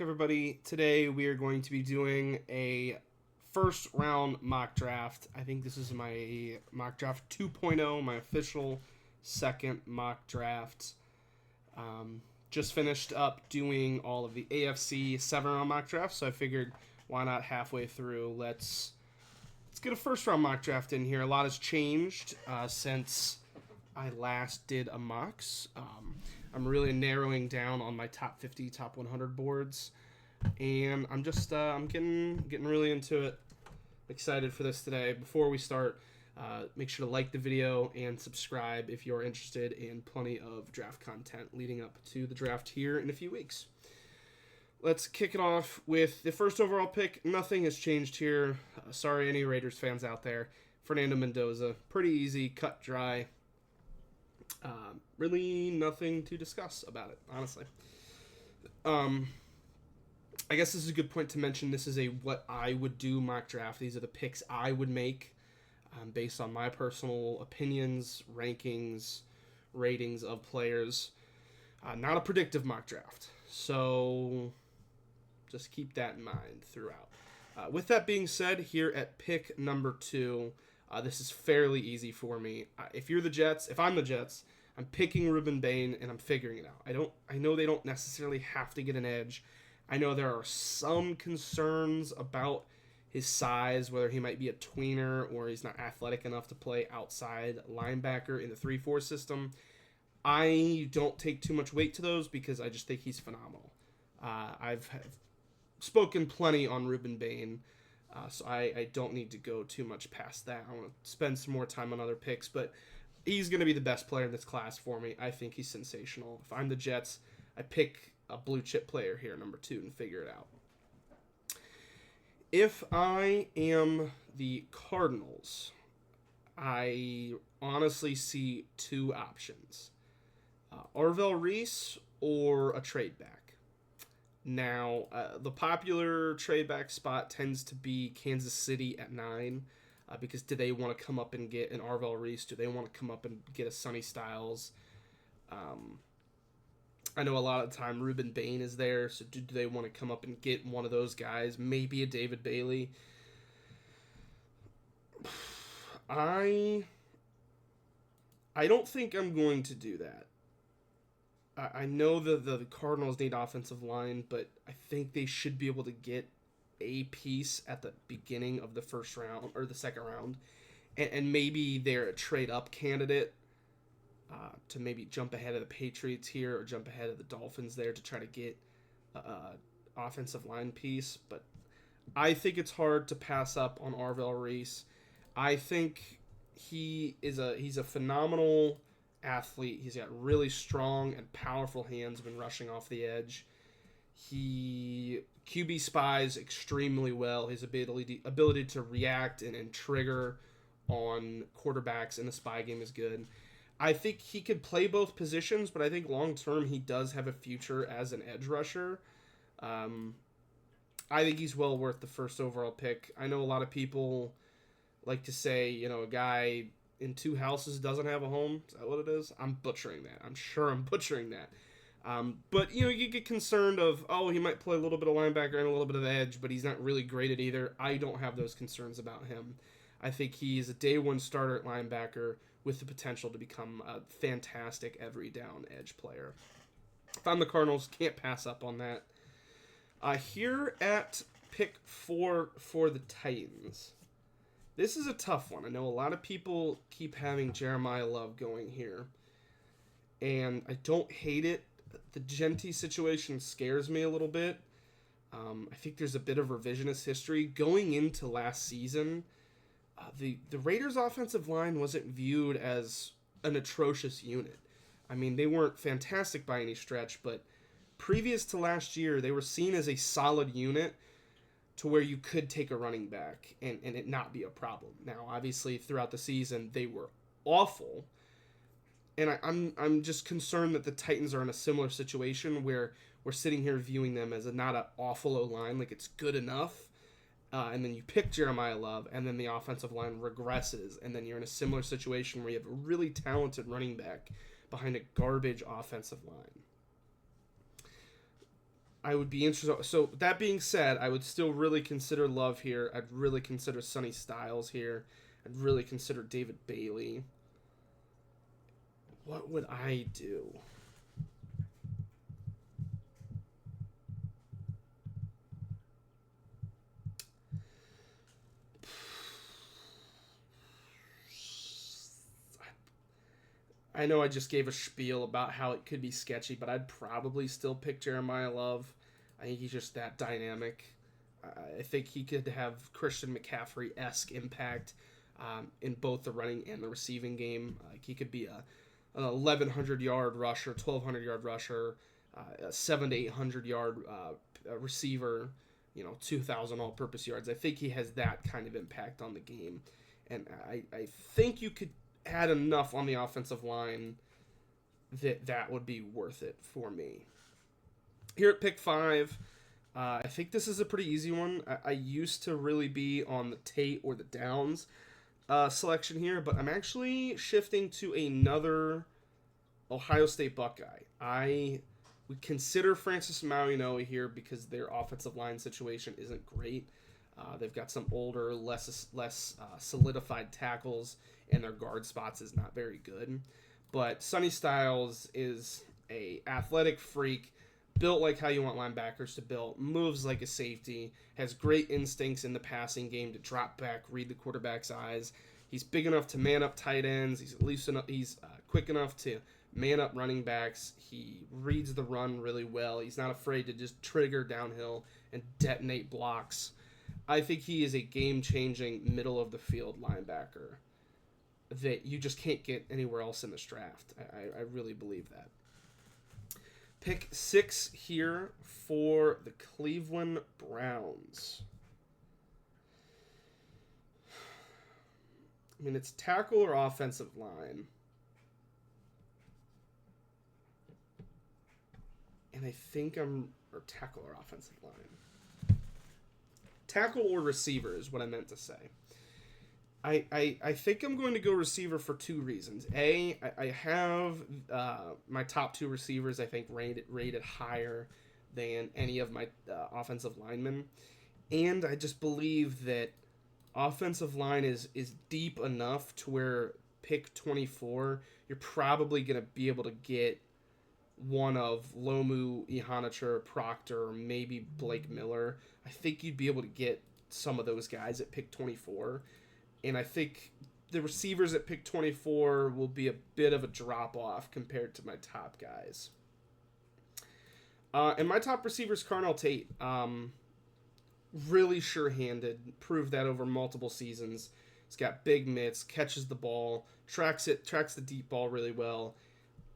Everybody. Today we are going to be doing a first round mock draft. I think this is my mock draft 2.0, my official second mock draft. Just finished up doing all of the AFC 7 round mock drafts, so I figured why not halfway through let's get a first round mock draft in here. A lot has changed since I last did a mocks. I'm really narrowing down on my top 50, top 100 boards, and I'm getting really into it. Excited for this today. Before we start, make sure to like the video and subscribe if you're interested in plenty of draft content leading up to the draft here in a few weeks. Let's kick it off with the first overall pick. Nothing has changed here. Sorry, any Raiders fans out there. Fernando Mendoza, pretty easy, cut dry. Really nothing to discuss about it, honestly. I guess this is a good point to mention. This is a what I would do mock draft. These are the picks I would make based on my personal opinions, rankings, ratings of players. Not a predictive mock draft. So just keep that in mind throughout. With that being said, here at pick number 2, this is fairly easy for me. If I'm the Jets, I'm picking Ruben Bain and I'm figuring it out. I know they don't necessarily have to get an edge. I know there are some concerns about his size, whether he might be a tweener or he's not athletic enough to play outside linebacker in the 3-4 system. I don't take too much weight to those because I just think he's phenomenal. I've spoken plenty on Ruben Bain, so I don't need to go too much past that. I want to spend some more time on other picks, but he's going to be the best player in this class for me. I think he's sensational. If I'm the Jets, I pick a blue chip player here, number 2, and figure it out. If I am the Cardinals, I honestly see 2 options. Arvell Reese or a trade back. Now, the popular trade back spot tends to be Kansas City at 9. Because do they want to come up and get an Arvell Reese? Do they want to come up and get a Sonny Styles? I know a lot of the time Ruben Bain is there, so do they want to come up and get one of those guys? Maybe a David Bailey. I don't think I'm going to do that. I know that the Cardinals need offensive line, but I think they should be able to get a piece at the beginning of the first round or the second round, and maybe they're a trade up candidate to maybe jump ahead of the Patriots here or jump ahead of the Dolphins there to try to get offensive line piece. But I think it's hard to pass up on Arvell Reese. I think he's a phenomenal athlete. He's got really strong and powerful hands when rushing off the edge. He QB spies extremely well. His ability to react and trigger on quarterbacks in the spy game is good. I think he could play both positions, but I think long term he does have a future as an edge rusher. I think he's well worth the first overall pick. I know a lot of people like to say, a guy in 2 houses doesn't have a home. Is that what it is? I'm butchering that. I'm sure I'm butchering that. But, you get concerned of, he might play a little bit of linebacker and a little bit of edge, but he's not really great at either. I don't have those concerns about him. I think he's a day 1 starter at linebacker with the potential to become a fantastic every down edge player. If I'm the Cardinals, can't pass up on that. Here at pick 4 for the Titans. This is a tough one. I know a lot of people keep having Jeremiah Love going here, and I don't hate it. The Genty situation scares me a little bit. I think there's a bit of revisionist history. Going into last season, the Raiders' offensive line wasn't viewed as an atrocious unit. I mean, they weren't fantastic by any stretch, but previous to last year, they were seen as a solid unit to where you could take a running back and it not be a problem. Now, obviously, throughout the season, they were awful. And I'm just concerned that the Titans are in a similar situation where we're sitting here viewing them as not an awful O-line, like it's good enough. And then you pick Jeremiah Love, and then the offensive line regresses, and then you're in a similar situation where you have a really talented running back behind a garbage offensive line. I would be interested. So that being said, I would still really consider Love here. I'd really consider Sonny Styles here. I'd really consider David Bailey. What would I do? I know I just gave a spiel about how it could be sketchy, but I'd probably still pick Jeremiah Love. I think he's just that dynamic. I think he could have Christian McCaffrey-esque impact in both the running and the receiving game. He could be an 1,100-yard rusher, 1,200-yard rusher, a 700 to 800-yard receiver, 2,000 all-purpose yards. I think he has that kind of impact on the game. And I think you could add enough on the offensive line that would be worth it for me. Here at pick 5, I think this is a pretty easy one. I used to really be on the Tate or the Downs selection here, but I'm actually shifting to another Ohio State Buckeye. I would consider Francis Mauigoa here because their offensive line situation isn't great. They've got some older, less solidified tackles, and their guard spots is not very good. But Sonny Styles is a athletic freak, built like how you want linebackers to build, moves like a safety, has great instincts in the passing game to drop back, read the quarterback's eyes. He's big enough to man up tight ends. He's quick enough to man up running backs. He reads the run really well. He's not afraid to just trigger downhill and detonate blocks. I think he is a game-changing middle-of-the-field linebacker that you just can't get anywhere else in this draft. I really believe that. Pick 6 here for the Cleveland Browns. I mean, it's tackle or offensive line. And I think or tackle or offensive line. Tackle or receiver is what I meant to say. I think I'm going to go receiver for 2 reasons. A, I have my top 2 receivers, I think, rated higher than any of my offensive linemen. And I just believe that offensive line is deep enough to where pick 24, you're probably going to be able to get one of Lomu, Ihanacher, Proctor, or maybe Blake Miller. I think you'd be able to get some of those guys at pick 24. And I think the receivers at pick 24 will be a bit of a drop-off compared to my top guys. And my top receiver is Carnell Tate. Really sure-handed. Proved that over multiple seasons. He's got big mitts, catches the ball, tracks the deep ball really well.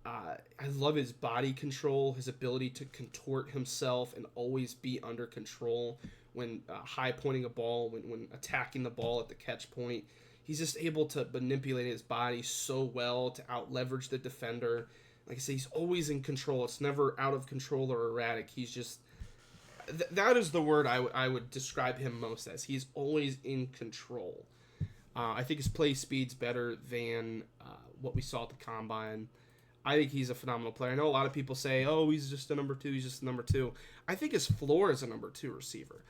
I love his body control, his ability to contort himself and always be under control when high pointing a ball, when attacking the ball at the catch point. He's just able to manipulate his body so well to out leverage the defender. Like I say, he's always in control. It's never out of control or erratic. He's just that is the word I would describe him most as. He's always in control. I think his play speed's better than what we saw at the combine. I think he's a phenomenal player. I know a lot of people say, oh, he's just a number 2. He's just a number 2. I think his floor is a number 2 receiver.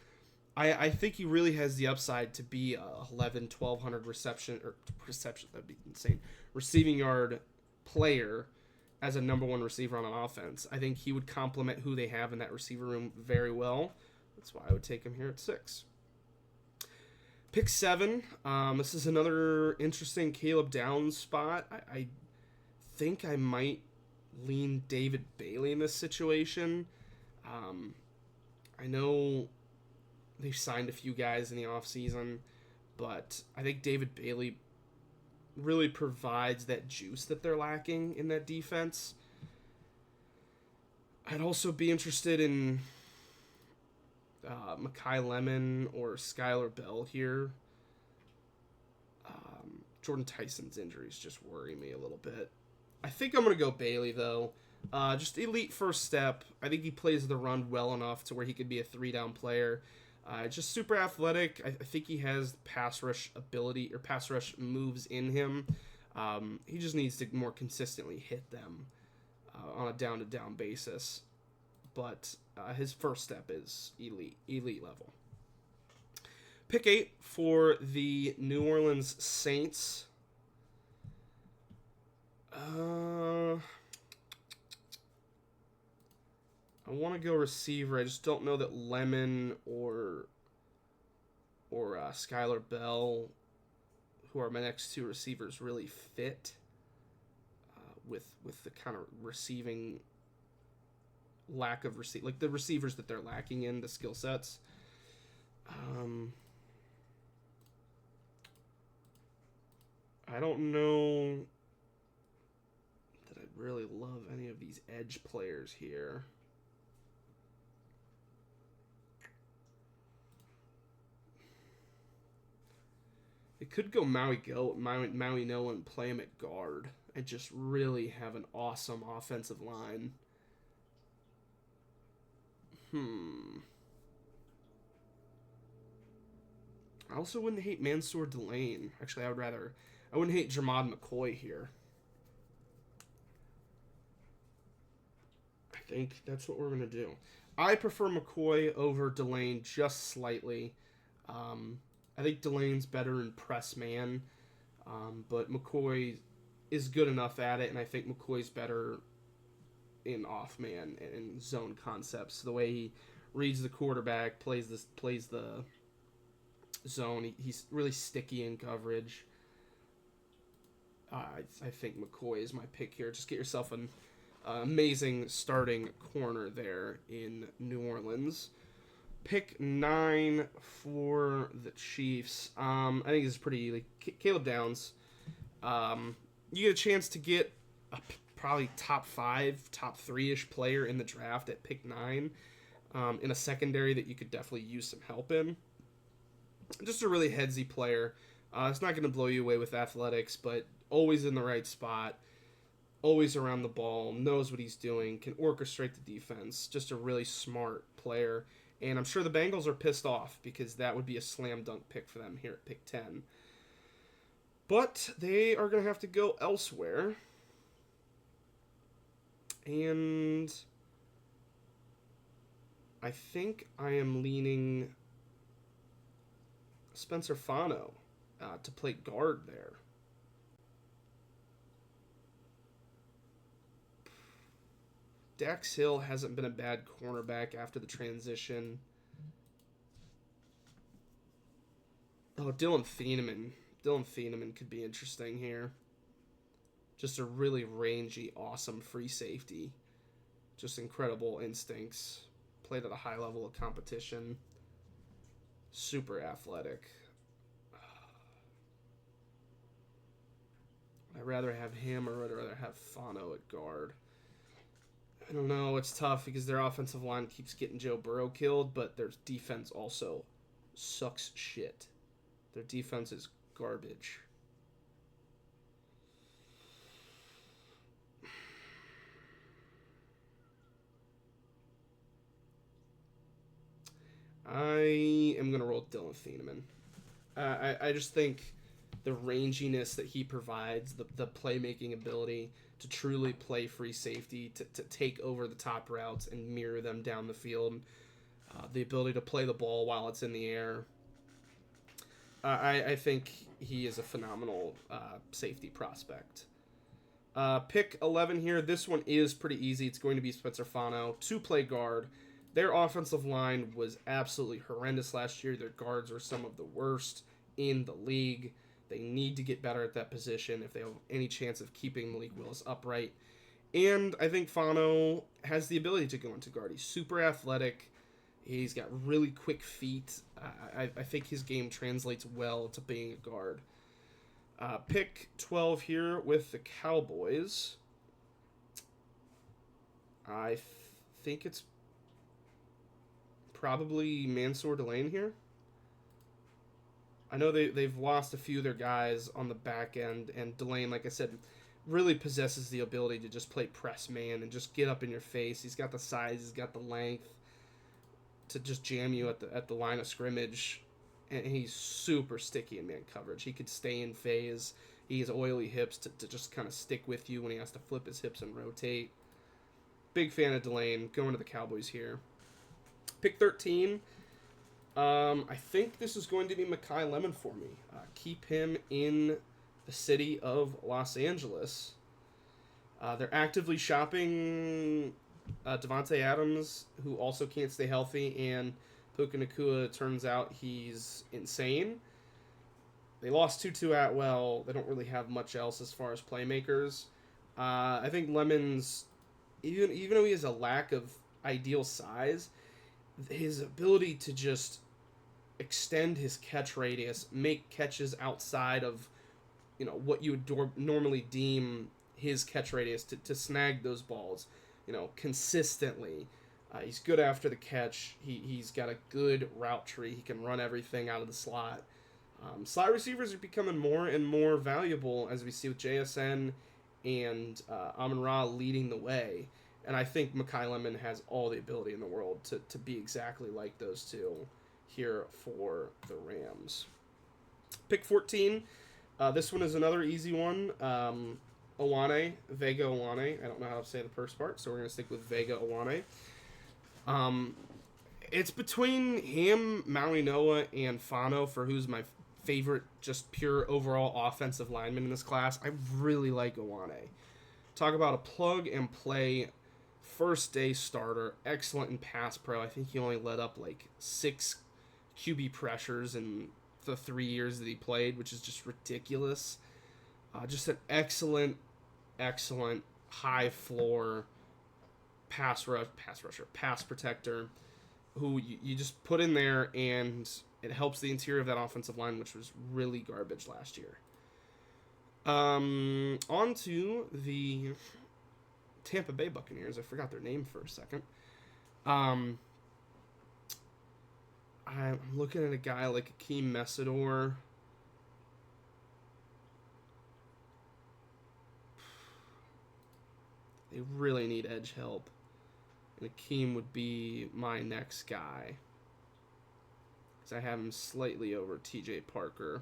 I think he really has the upside to be a 1,200 reception, that'd be insane, receiving yard player as a number 1 receiver on an offense. I think he would complement who they have in that receiver room very well. That's why I would take him here at 6. Pick 7. This is another interesting Caleb Downs spot. I think I might lean David Bailey in this situation. I know they've signed a few guys in the offseason, but I think David Bailey really provides that juice that they're lacking in that defense. I'd also be interested in Mekhi Lemon or Skylar Bell here. Jordan Tyson's injuries just worry me a little bit. I think I'm going to go Bailey, though. Just elite first step. I think he plays the run well enough to where he could be a 3-down player. Just super athletic. I think he has pass rush ability or pass rush moves in him. He just needs to more consistently hit them on a down-to-down basis. but his first step is elite level. Pick 8 for the New Orleans Saints. I want to go receiver. I just don't know that Lemon or Skylar Bell, who are my next two receivers, really fit with the kind of receiving lack of like the receivers that they're lacking in the skill sets. I don't know that I really love any of these edge players here. It could go Maui Noah and play him at guard and just really have an awesome offensive line. I also wouldn't hate Mansour Delane. Actually, I wouldn't hate Jermod McCoy here. I think that's what we're going to do. I prefer McCoy over Delane just slightly. I think Delane's better in press man, but McCoy is good enough at it, and I think McCoy's better in off man and zone concepts. The way he reads the quarterback, plays the zone. He's really sticky in coverage. I think McCoy is my pick here. Just get yourself an amazing starting corner there in New Orleans. Pick 9 for the Chiefs. I think this is pretty easy. Caleb Downs. You get a chance to get a probably top 5, top 3-ish player in the draft at pick 9 in a secondary that you could definitely use some help in. Just a really headsy player. It's not going to blow you away with athletics, but always in the right spot, always around the ball, knows what he's doing, can orchestrate the defense. Just a really smart player. And I'm sure the Bengals are pissed off because that would be a slam dunk pick for them here at pick 10. But they are going to have to go elsewhere. And I think I am leaning Spencer Fano to play guard there. Dax Hill hasn't been a bad cornerback after the transition. Oh, Dylan Thieneman. Dylan Thieneman could be interesting here. Just a really rangy, awesome free safety. Just incredible instincts. Played at a high level of competition. Super athletic. I'd rather have him or I'd rather have Fano at guard. I don't know. It's tough because their offensive line keeps getting Joe Burrow killed, but their defense also sucks shit. Their defense is garbage. I am going to roll Dylan Thieneman. I just think the ranginess that he provides, the playmaking ability to truly play free safety, to take over the top routes and mirror them down the field, the ability to play the ball while it's in the air. I think he is a phenomenal safety prospect. Pick 11 here. This one is pretty easy. It's going to be Spencer Fano to play guard. Their offensive line was absolutely horrendous last year. Their guards were some of the worst in the league. They need to get better at that position if they have any chance of keeping Malik Willis upright. And I think Fano has the ability to go into guard. He's super athletic. He's got really quick feet. I think his game translates well to being a guard. Pick 12 here with the Cowboys. I think it's probably Mansour Delane here. I know they've lost a few of their guys on the back end, and Delane, like I said, really possesses the ability to just play press man and just get up in your face. He's got the size, he's got the length to just jam you at the line of scrimmage, and he's super sticky in man coverage. He could stay in phase. He has oily hips to just kind of stick with you when he has to flip his hips and rotate. big fan of Delane. Going to the Cowboys here. Pick 13. I think this is going to be Makai Lemon for me. Keep him in the city of Los Angeles. They're actively shopping Devontae Adams, who also can't stay healthy, and Puka Nacua, turns out he's insane. They lost Tutu Atwell. They don't really have much else as far as playmakers. I think Lemons, even though he has a lack of ideal size, his ability to just extend his catch radius, make catches outside of, what you would normally deem his catch radius, to snag those balls, consistently. He's good after the catch. He's got a good route tree. He can run everything out of the slot. Slot receivers are becoming more and more valuable, as we see with JSN and Amon-Ra leading the way. And I think Makai Lemon has all the ability in the world to be exactly like those two here for the Rams. Pick 14. This one is another easy one. Owane, Vega Owane. I don't know how to say the first part, so we're going to stick with Vega Owane. It's between him, Maui Noah, and Fano for who's my favorite, just pure overall offensive lineman in this class. I really like Owane. Talk about a plug-and-play first-day starter, excellent in pass pro. I think he only let up 6 QB pressures in the 3 years that he played, which is just ridiculous. Just an excellent high floor pass protector who you just put in there, and it helps the interior of that offensive line, which was really garbage last year. On to the Tampa Bay Buccaneers. I forgot their name for a second. I'm looking at a guy like Akeem Mesidor. They really need edge help. And Akeem would be my next guy, because I have him slightly over TJ Parker.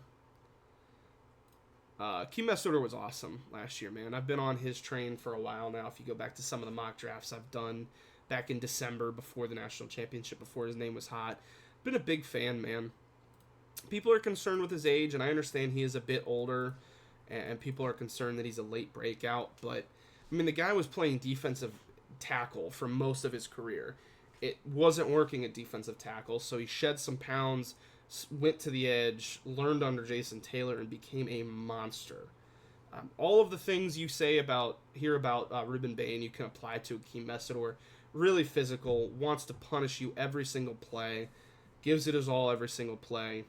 Akeem Mesidor was awesome last year, man. I've been on his train for a while now. If you go back to some of the mock drafts I've done back in December before the national championship, before his name was hot, been a big fan, man. People are concerned with his age, and I understand he is a bit older, and people are concerned that he's a late breakout, but the guy was playing defensive tackle for most of his career. It wasn't working at defensive tackle, so he shed some pounds, went to the edge, learned under Jason Taylor, and became a monster. All of the things you hear about Ruben Bain, you can apply to Akeem Mesidor. Really physical, wants to punish you every single play, gives it his all every single play.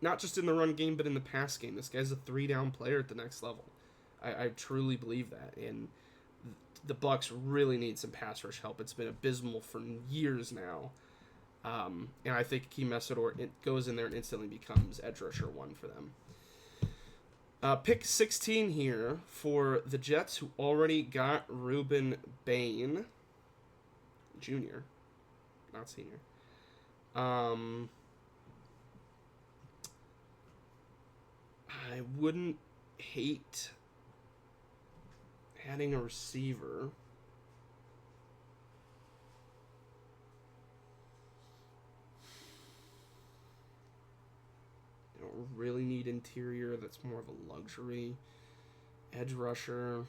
Not just in the run game, but in the pass game. This guy's a 3-down player at the next level. I truly believe that, and the Bucs really need some pass rush help. It's been abysmal for years now, and I think Akeem Mesidor goes in there and instantly becomes edge rusher 1 for them. Pick 16 here for the Jets, who already got Ruben Bain, Jr., not senior. I wouldn't hate adding a receiver. You don't really need interior. That's more of a luxury. Edge rusher.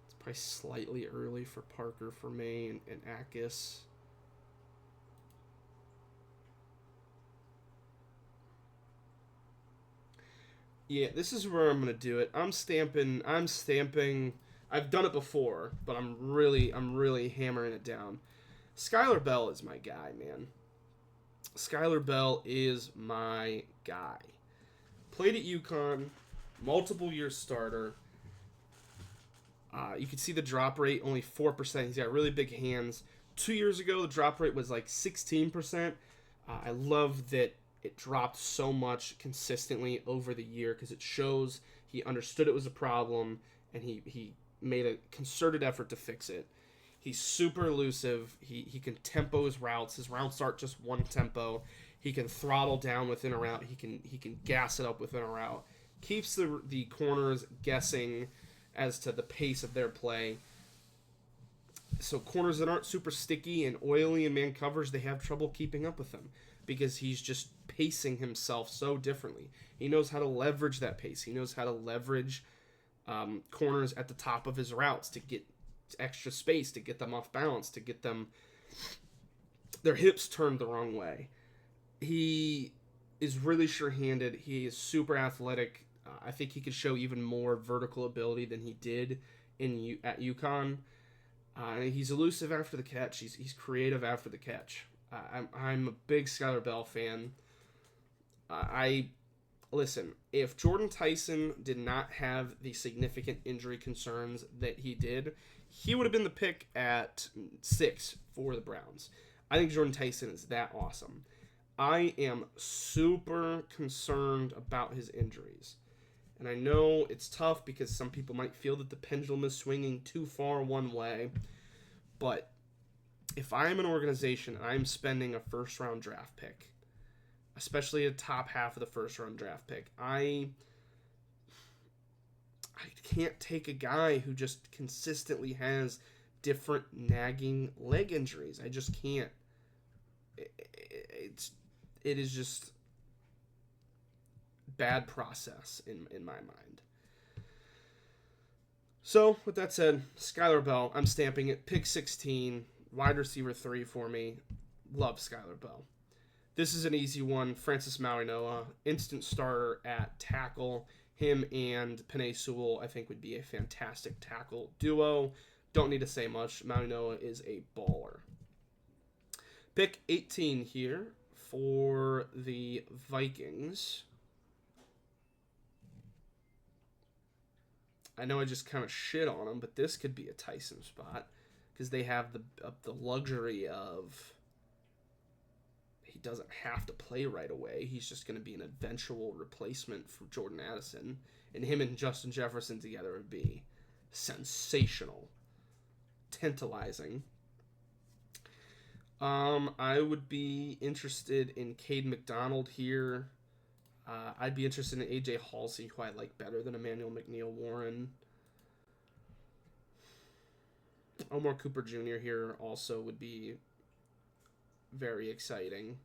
It's probably slightly early for Parker for me and Akis. Yeah, this is where I'm going to do it. I'm stamping. I've done it before, but I'm really hammering it down. Skylar Bell is my guy, man. Skylar Bell is my guy. Played at UConn, multiple year starter. You can see the drop rate, only 4%. He's got really big hands. 2 years ago, the drop rate was 16%. I love that it dropped so much consistently over the year, because it shows he understood it was a problem, and he made a concerted effort to fix it. He's super elusive. He can tempo his routes. His routes aren't just one tempo. He can throttle down within a route. He can gas it up within a route. Keeps the corners guessing as to the pace of their play. So corners that aren't super sticky and oily in man coverage, they have trouble keeping up with him because he's just pacing himself so differently. He knows how to leverage that pace. He knows how to leverage corners at the top of his routes to get extra space, to get them off balance, to get them their hips turned the wrong way. He is really sure-handed. He is super athletic. I think he could show even more vertical ability than he did at UConn. He's elusive after the catch. He's creative after the catch. I'm a big Skyler Bell fan. Listen, if Jordan Tyson did not have the significant injury concerns that he did, he would have been the pick at 6 for the Browns. I think Jordan Tyson is that awesome. I am super concerned about his injuries. And I know it's tough because some people might feel that the pendulum is swinging too far one way. But if I'm an organization and I'm spending a first-round draft pick, especially a top half of the first-round draft pick, I can't take a guy who just consistently has different nagging leg injuries. I just can't. It is just bad process in my mind. So, with that said, Skyler Bell, I'm stamping it. Pick 16, wide receiver 3 for me. Love Skyler Bell. This is an easy one. Francis Mauigoa, instant starter at tackle. Him and Penei Sewell, I think, would be a fantastic tackle duo. Don't need to say much. Mauigoa is a baller. Pick 18 here for the Vikings. I know I just kind of shit on them, but this could be a Tyson spot because they have the luxury of he doesn't have to play right away. He's just going to be an eventual replacement for Jordan Addison, and him and Justin Jefferson together would be sensational, tantalizing. I would be interested in Cade McDonald here. I'd be interested in AJ Halsey, who I like better than Emmanuel McNeil-Warren. Omar Cooper Jr. here also would be very exciting.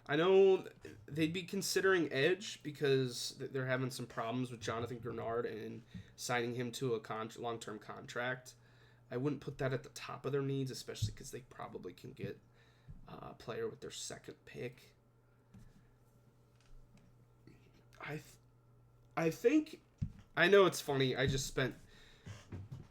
I know they'd be considering edge because they're having some problems with Jonathan Grenard and signing him to a long-term contract. I wouldn't put that at the top of their needs, especially because they probably can get a player with their second pick. I think, I know it's funny, I just spent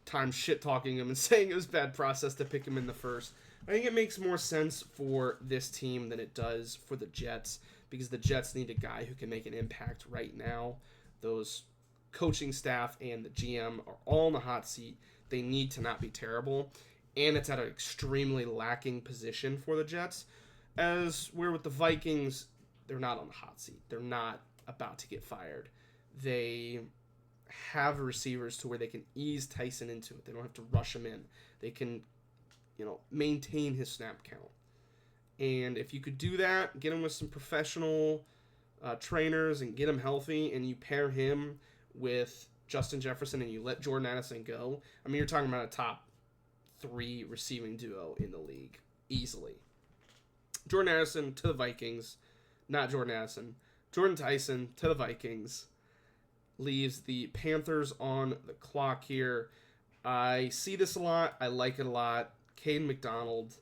time shit-talking him and saying it was bad process to pick him in the first. I think it makes more sense for this team than it does for the Jets because the Jets need a guy who can make an impact right now. Those coaching staff and the GM are all in the hot seat. They need to not be terrible. And it's at an extremely lacking position for the Jets. As where with the Vikings, they're not on the hot seat. They're not about to get fired. They have receivers to where they can ease Tyson into it. They don't have to rush him in. They can, maintain his snap count. And if you could do that, get him with some professional trainers and get him healthy, and you pair him with Justin Jefferson and you let Jordan Addison go, I mean, you're talking about a top 3 receiving duo in the league easily. Jordan Addison to the Vikings, not Jordan Addison. Jordan Tyson to the Vikings leaves the Panthers on the clock here. I see this a lot. I like it a lot. Cade McDonald.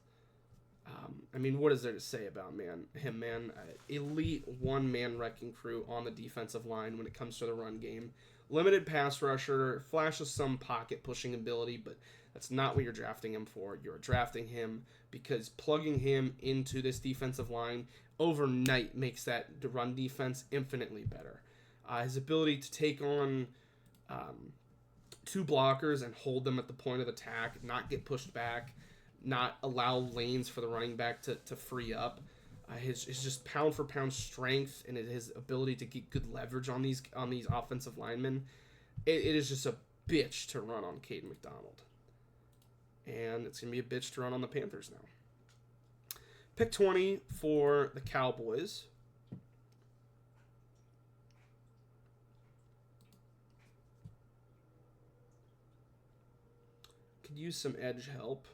What is there to say about him? Elite one-man wrecking crew on the defensive line when it comes to the run game. Limited pass rusher, flashes some pocket pushing ability, but that's not what you're drafting him for. You're drafting him because plugging him into this defensive line overnight makes the run defense infinitely better. His ability to take on 2 blockers and hold them at the point of attack, not get pushed back, not allow lanes for the running back to free up. His just pound for pound strength and his ability to get good leverage on these offensive linemen, it is just a bitch to run on Cade McDonald. And it's going to be a bitch to run on the Panthers now. Pick 20 for the Cowboys. Could use some edge help.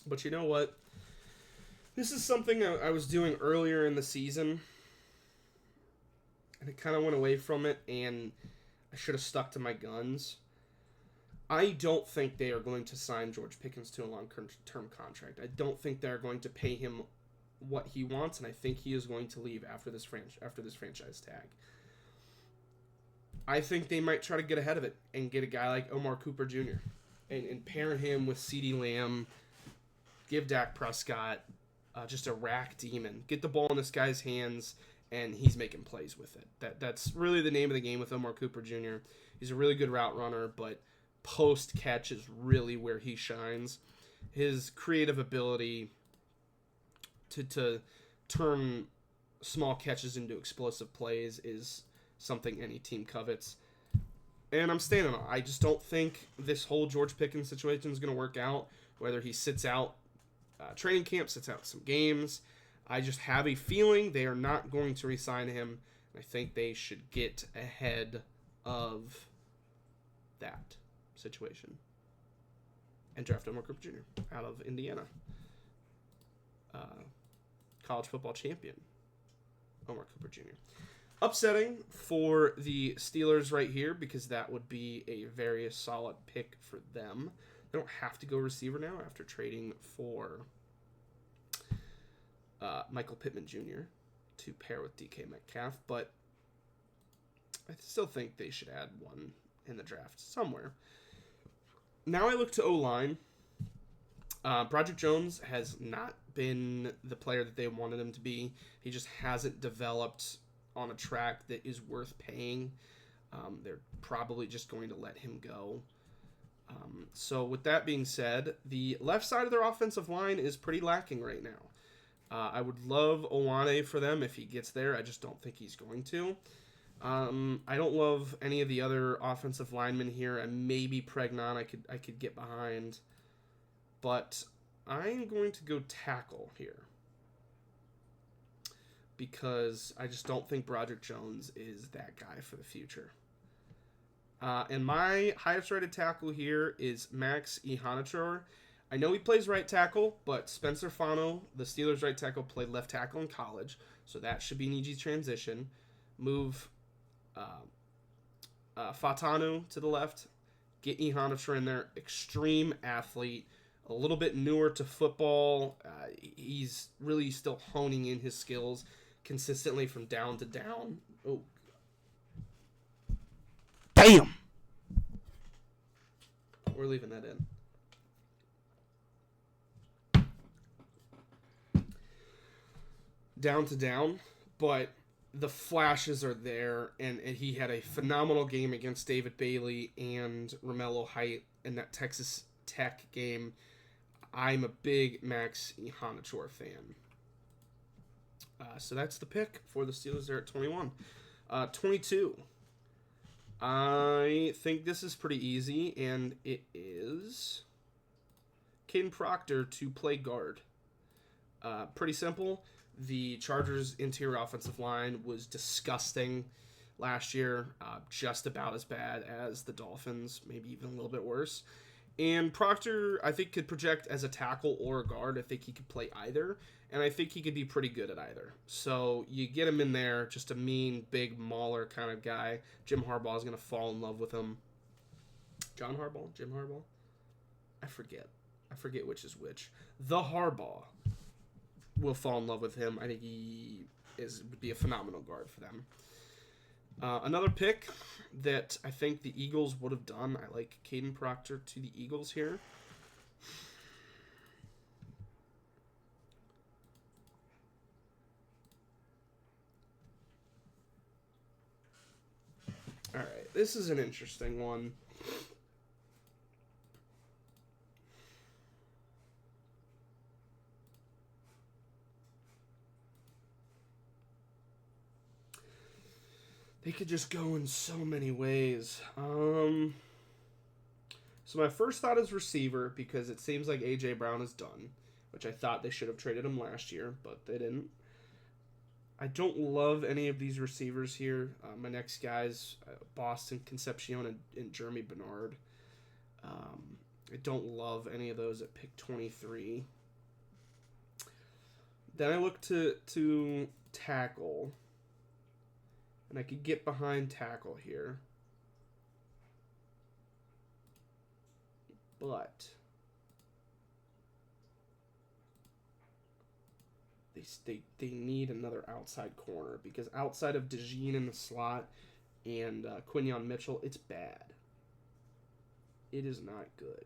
But you know what? This is something I was doing earlier in the season, and I kind of went away from it, and I should have stuck to my guns. I don't think they are going to sign George Pickens to a long-term contract. I don't think they're going to pay him what he wants, and I think he is going to leave after this franchise tag. I think they might try to get ahead of it and get a guy like Omar Cooper Jr. and pair him with CeeDee Lamb, give Dak Prescott just a rack demon. Get the ball in this guy's hands, and he's making plays with it. That's really the name of the game with Omar Cooper Jr. He's a really good route runner, but post-catch is really where he shines. His creative ability to turn small catches into explosive plays is something any team covets. And I'm standing on it. I just don't think this whole George Pickens situation is going to work out, whether he sits out training camp, sits out some games. I just have a feeling they are not going to re-sign him. I think they should get ahead of that situation and draft Omar Cooper Jr. out of Indiana. College football champion Omar Cooper Jr. Upsetting for the Steelers right here, because that would be a very solid pick for them. They don't have to go receiver now after trading for Michael Pittman Jr. to pair with DK Metcalf, but I still think they should add one in the draft somewhere. Now I look to O-line. Broderick Jones has not been the player that they wanted him to be. He just hasn't developed on a track that is worth paying. They're probably just going to let him go. So with that being said, the left side of their offensive line is pretty lacking right now. I would love Owane for them if he gets there. I just don't think he's going to. I don't love any of the other offensive linemen here, and maybe Pregnon I could get behind. But I'm going to go tackle here, because I just don't think Broderick Jones is that guy for the future. And my highest rated tackle here is Max Iheanacho. I know he plays right tackle, but Spencer Fano, the Steelers' right tackle, played left tackle in college, so that should be an easy transition. Move Fatanu to the left, get Iheanacho in there. Extreme athlete, a little bit newer to football. He's really still honing in his skills consistently from down to down. Oh, bam! We're leaving that in. Down to down, but the flashes are there, and he had a phenomenal game against David Bailey and Romello Height in that Texas Tech game. I'm a big Max Iheanacho fan. So that's the pick for the Steelers there at 21. 22. I think this is pretty easy, and it is Caden Proctor to play guard. Pretty simple. The Chargers' interior offensive line was disgusting last year, just about as bad as the Dolphins, maybe even a little bit worse. And Proctor, I think, could project as a tackle or a guard. I think he could play either, and I think he could be pretty good at either. So you get him in there, just a mean, big, mauler kind of guy. Jim Harbaugh is going to fall in love with him. John Harbaugh? Jim Harbaugh? I forget which is which. The Harbaugh will fall in love with him. I think he would be a phenomenal guard for them. Another pick that I think the Eagles would have done. I like Caden Proctor to the Eagles here. All right, this is an interesting one. They could just go in so many ways. So my first thought is receiver, because it seems like A.J. Brown is done, which I thought they should have traded him last year, but they didn't. I don't love any of these receivers here. My next guys, Boston Concepcion and Jeremy Bernard. I don't love any of those at pick 23. Then I look to tackle, and I could get behind tackle here. But they need another outside corner, because outside of DeJean in the slot and Quinyon Mitchell, it's bad. It is not good.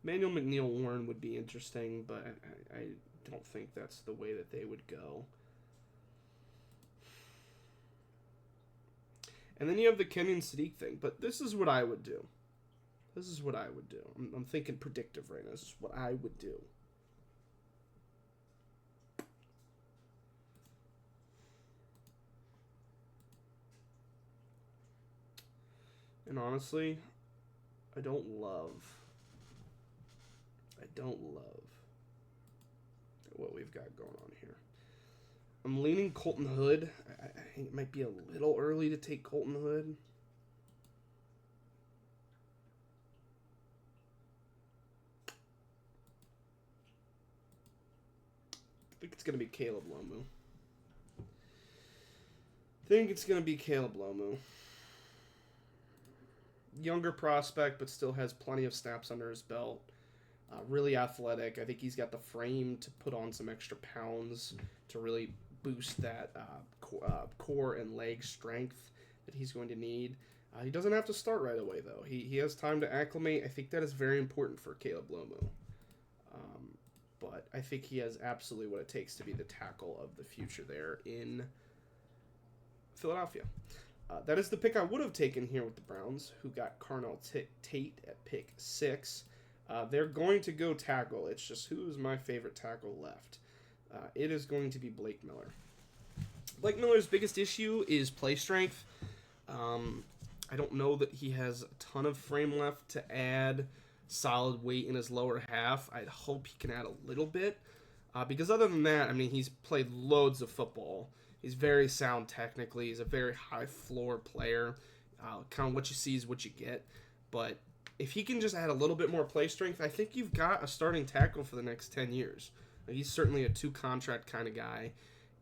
Manuel McNeil-Warren would be interesting, but I don't think that's the way that they would go. And then you have the Kenyon Sadiq thing, but this is what I would do. I'm thinking predictive right now. This is what I would do. And honestly, I don't love what we've got going on here. I'm leaning Colton Hood. I think it might be a little early to take Colton Hood. I think it's going to be Caleb Lomu. Younger prospect, but still has plenty of snaps under his belt. Really athletic. I think he's got the frame to put on some extra pounds to really boost that core and leg strength that he's going to need. He doesn't have to start right away, though. He has time to acclimate. I think that is very important for Caleb Lomu. But I think he has absolutely what it takes to be the tackle of the future there in Philadelphia. That is the pick I would have taken here with the Browns, who got Carnell Tate at pick 6. They're going to go tackle. It's just who's my favorite tackle left. It is going to be Blake Miller. Blake Miller's biggest issue is play strength. I don't know that he has a ton of frame left to add solid weight in his lower half. I'd hope he can add a little bit. Because other than that, I mean, he's played loads of football. He's very sound technically. He's a very high floor player. Kind of what you see is what you get. But if he can just add a little bit more play strength, I think you've got a starting tackle for the next 10 years. He's certainly a 2-contract kind of guy,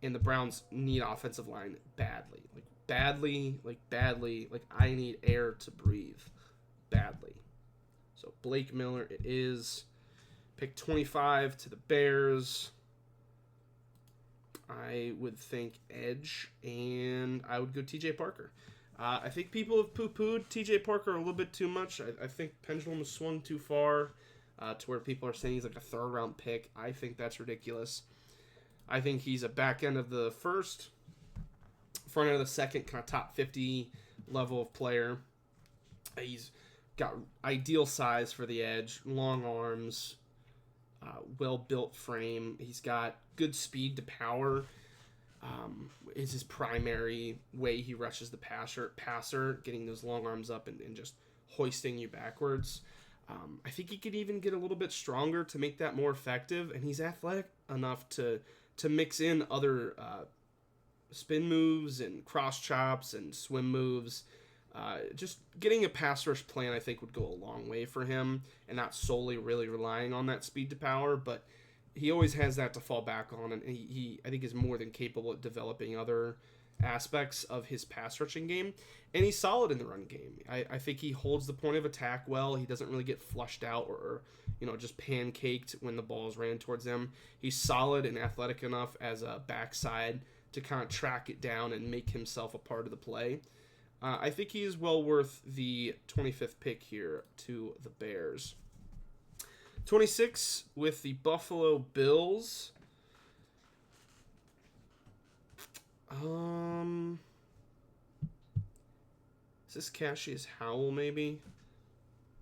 and the Browns need offensive line badly. Like I need air to breathe badly. So Blake Miller it is. Pick 25 to the Bears. I would think edge, and I would go TJ Parker. I think people have poo-pooed TJ Parker a little bit too much. I think pendulum has swung too far to where people are saying he's like a 3rd-round pick. I think that's ridiculous. I think he's a back end of the 1st, front end of the 2nd, kind of top 50 level of player. He's got ideal size for the edge, long arms, well-built frame. He's got good speed to power. Is his primary way he rushes the passer, getting those long arms up and just hoisting you backwards. I think he could even get a little bit stronger to make that more effective, and he's athletic enough to mix in other spin moves and cross chops and swim moves. Just getting a pass rush plan, I think, would go a long way for him, and not solely really relying on that speed to power, but he always has that to fall back on, and he I think, is more than capable of developing other aspects of his pass rushing game, and he's solid in the run game. I think he holds the point of attack well. He doesn't really get flushed out or just pancaked when the ball is ran towards him. He's solid and athletic enough as a backside to kind of track it down and make himself a part of the play. I think he is well worth the 25th pick here to the Bears. 26 with the Buffalo Bills. Is this Cassius Howell maybe?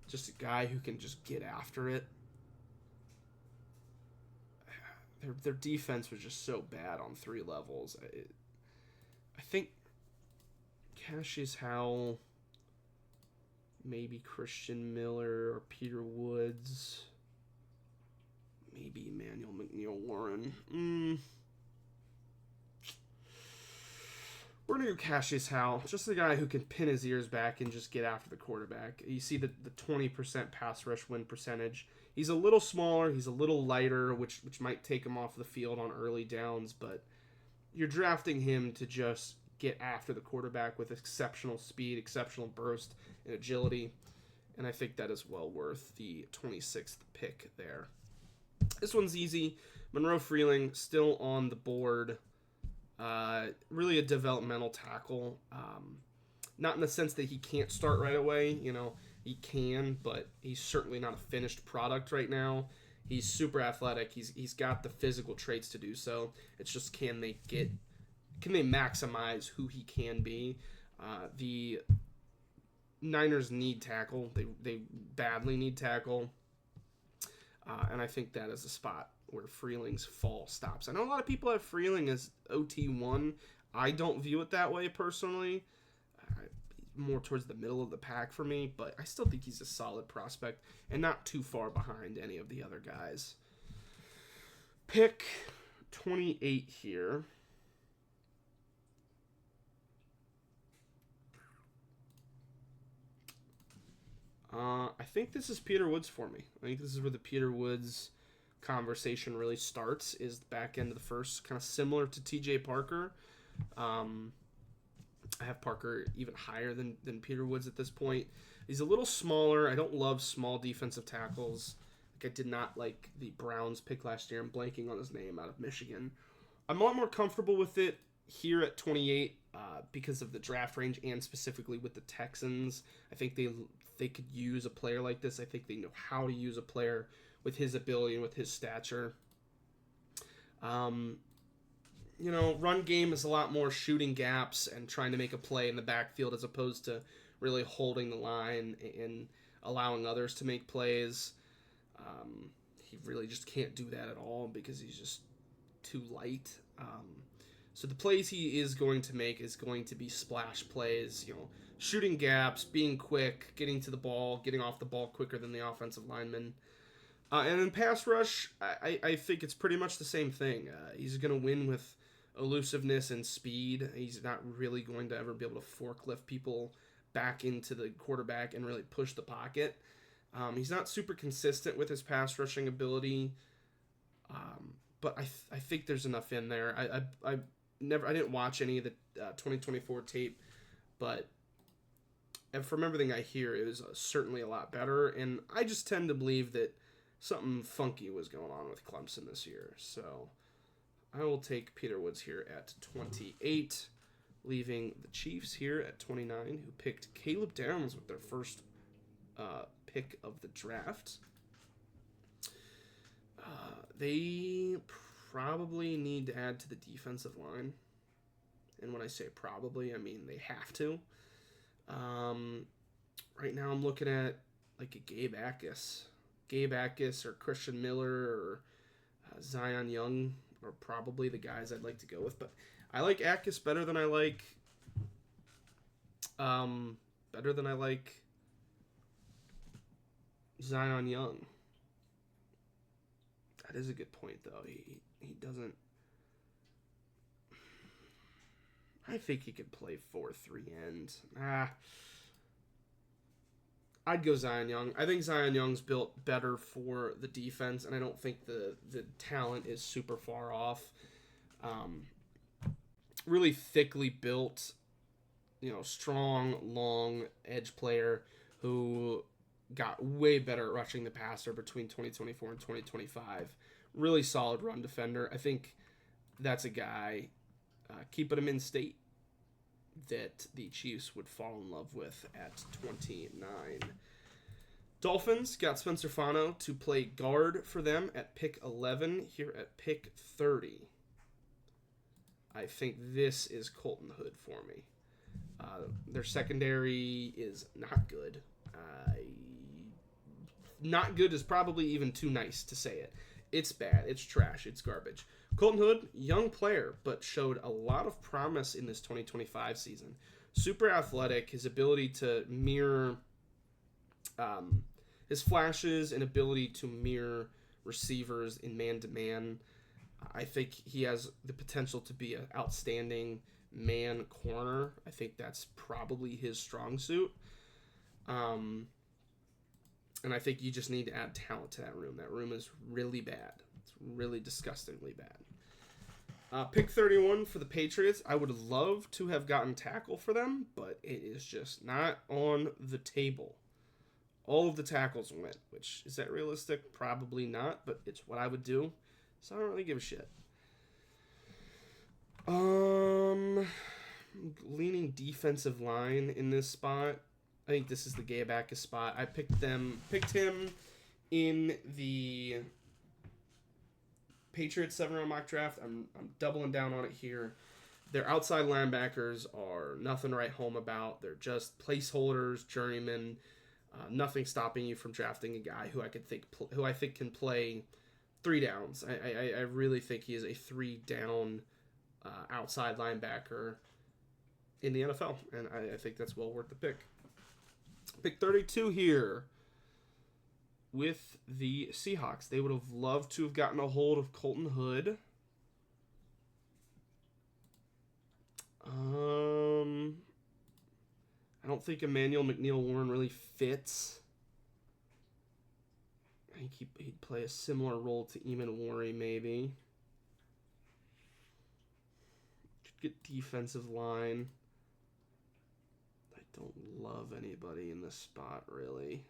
Just a guy who can just get after it. Their defense was just so bad on 3 levels. I think Cassius Howell, maybe Christian Miller or Peter Woods, maybe Emmanuel McNeil-Warren. Jordan Cassius Howe, just a guy who can pin his ears back and just get after the quarterback. You see the 20% pass rush win percentage. He's a little smaller, he's a little lighter, which might take him off the field on early downs, but you're drafting him to just get after the quarterback with exceptional speed, exceptional burst, and agility. And I think that is well worth the 26th pick there. This one's easy. Monroe Freeling still on the board. Really a developmental tackle. Not in the sense that he can't start right away. He can, but he's certainly not a finished product right now. He's super athletic. He's got the physical traits to do so. It's just can they maximize who he can be? The Niners need tackle. They badly need tackle. And I think that is a spot where Freeling's fall stops. I know a lot of people have Freeling as OT1. I don't view it that way personally. More towards the middle of the pack for me, but I still think he's a solid prospect and not too far behind any of the other guys. Pick 28 here. I think this is Peter Woods for me. I think this is where the Peter Woods conversation really starts, is the back end of the first, kind of similar to TJ Parker. I have Parker even higher than Peter Woods at this point. He's a little smaller. I don't love small defensive tackles. I did not like the Browns pick last year. I'm blanking on his name, out of Michigan. I'm a lot more comfortable with it here at 28 because of the draft range and specifically with the Texans. I think they could use a player like this. I think they know how to use a player with his ability and with his stature. Run game is a lot more shooting gaps and trying to make a play in the backfield as opposed to really holding the line and allowing others to make plays. He really just can't do that at all because he's just too light. So the plays he is going to make is going to be splash plays, shooting gaps, being quick, getting to the ball, getting off the ball quicker than the offensive lineman. And in pass rush, I think it's pretty much the same thing. He's going to win with elusiveness and speed. He's not really going to ever be able to forklift people back into the quarterback and really push the pocket. He's not super consistent with his pass rushing ability, but I think there's enough in there. I didn't watch any of the 2024 tape, but from everything I hear, it was certainly a lot better, and I just tend to believe that something funky was going on with Clemson this year. So I will take Peter Woods here at 28, leaving the Chiefs here at 29, who picked Caleb Downs with their first pick of the draft. They probably need to add to the defensive line. And when I say probably, I mean they have to. Right now I'm looking at like a Gabe Akis or Christian Miller or Zion Young are probably the guys I'd like to go with. But I like Akis better than I like Zion Young. That is a good point, though. He doesn't... I think he could play 4-3 end. I'd go Zion Young. I think Zion Young's built better for the defense, and I don't think the talent is super far off. Really thickly built, strong, long edge player who got way better at rushing the passer between 2024 and 2025. Really solid run defender. I think that's a guy, keeping him in state, that the Chiefs would fall in love with at 29. Dolphins got Spencer Fano to play guard for them at pick 11. Here at pick 30, I think this is Colton Hood for me. Their secondary is not good. Not good is probably even too nice to say it. It's bad. It's trash. It's garbage. Colton Hood, young player, but showed a lot of promise in this 2025 season. Super athletic. His ability to mirror his flashes and ability to mirror receivers in man-to-man. I think he has the potential to be an outstanding man corner. I think that's probably his strong suit. And I think you just need to add talent to that room. That room is really bad. It's really disgustingly bad. Pick 31 for the Patriots. I would love to have gotten tackle for them, but it is just not on the table. All of the tackles went, which, is that realistic? Probably not, but it's what I would do, so I don't really give a shit. Leaning defensive line in this spot. I think this is the Gayabacus spot. I picked him in the Patriots 7-round mock draft. I'm doubling down on it here. Their outside linebackers are nothing to write home about. They're just placeholders, journeymen. Nothing stopping you from drafting a guy who I think can play 3 downs. I really think he is a 3-down outside linebacker in the NFL, and I think that's well worth the pick. Pick 32 here with the Seahawks. They would have loved to have gotten a hold of Colton Hood. I don't think Emmanuel McNeil-Warren really fits. I think he'd play a similar role to Eamon Warren, maybe. Could get defensive line. I don't love anybody in this spot, really.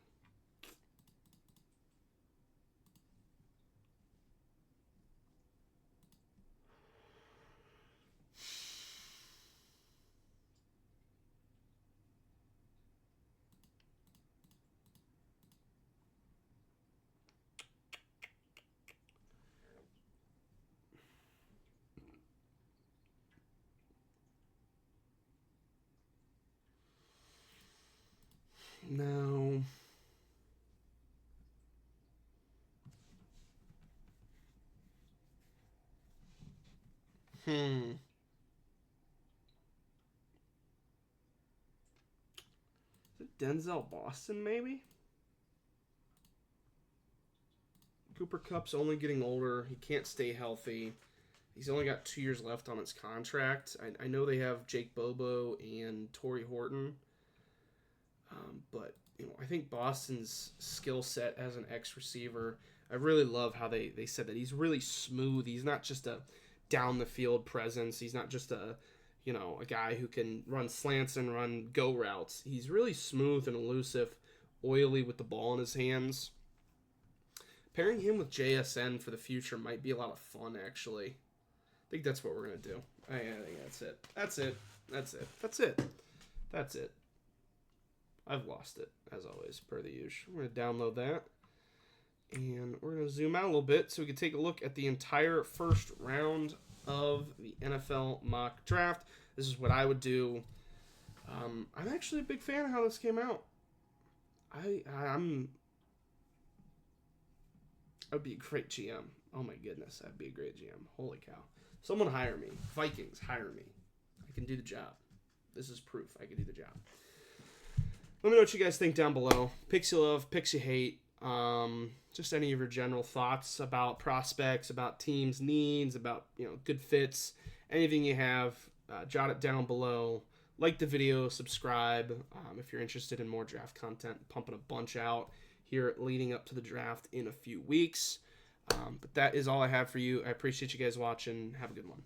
No. Is it Denzel Boston, maybe? Cooper Kupp's only getting older. He can't stay healthy. He's only got 2 years left on his contract. I know they have Jake Bobo and Torrey Horton. But I think Boston's skill set as an X-receiver, I really love how they said that he's really smooth. He's not just a down-the-field presence. He's not just a guy who can run slants and run go routes. He's really smooth and elusive, oily with the ball in his hands. Pairing him with JSN for the future might be a lot of fun, actually. I think that's what we're going to do. I think that's it. I've lost it, as always, per the usual. We're going to download that. And we're going to zoom out a little bit so we can take a look at the entire first round of the NFL mock draft. This is what I would do. I'm actually a big fan of how this came out. I would be a great GM. Oh my goodness, I'd be a great GM. Holy cow. Someone hire me. Vikings, hire me. I can do the job. This is proof I can do the job. Let me know what you guys think down below. Picks you love, picks you hate. Just any of your general thoughts about prospects, about teams' needs, about good fits. Anything you have, jot it down below. Like the video, subscribe if you're interested in more draft content. Pumping a bunch out here leading up to the draft in a few weeks. But that is all I have for you. I appreciate you guys watching. Have a good one.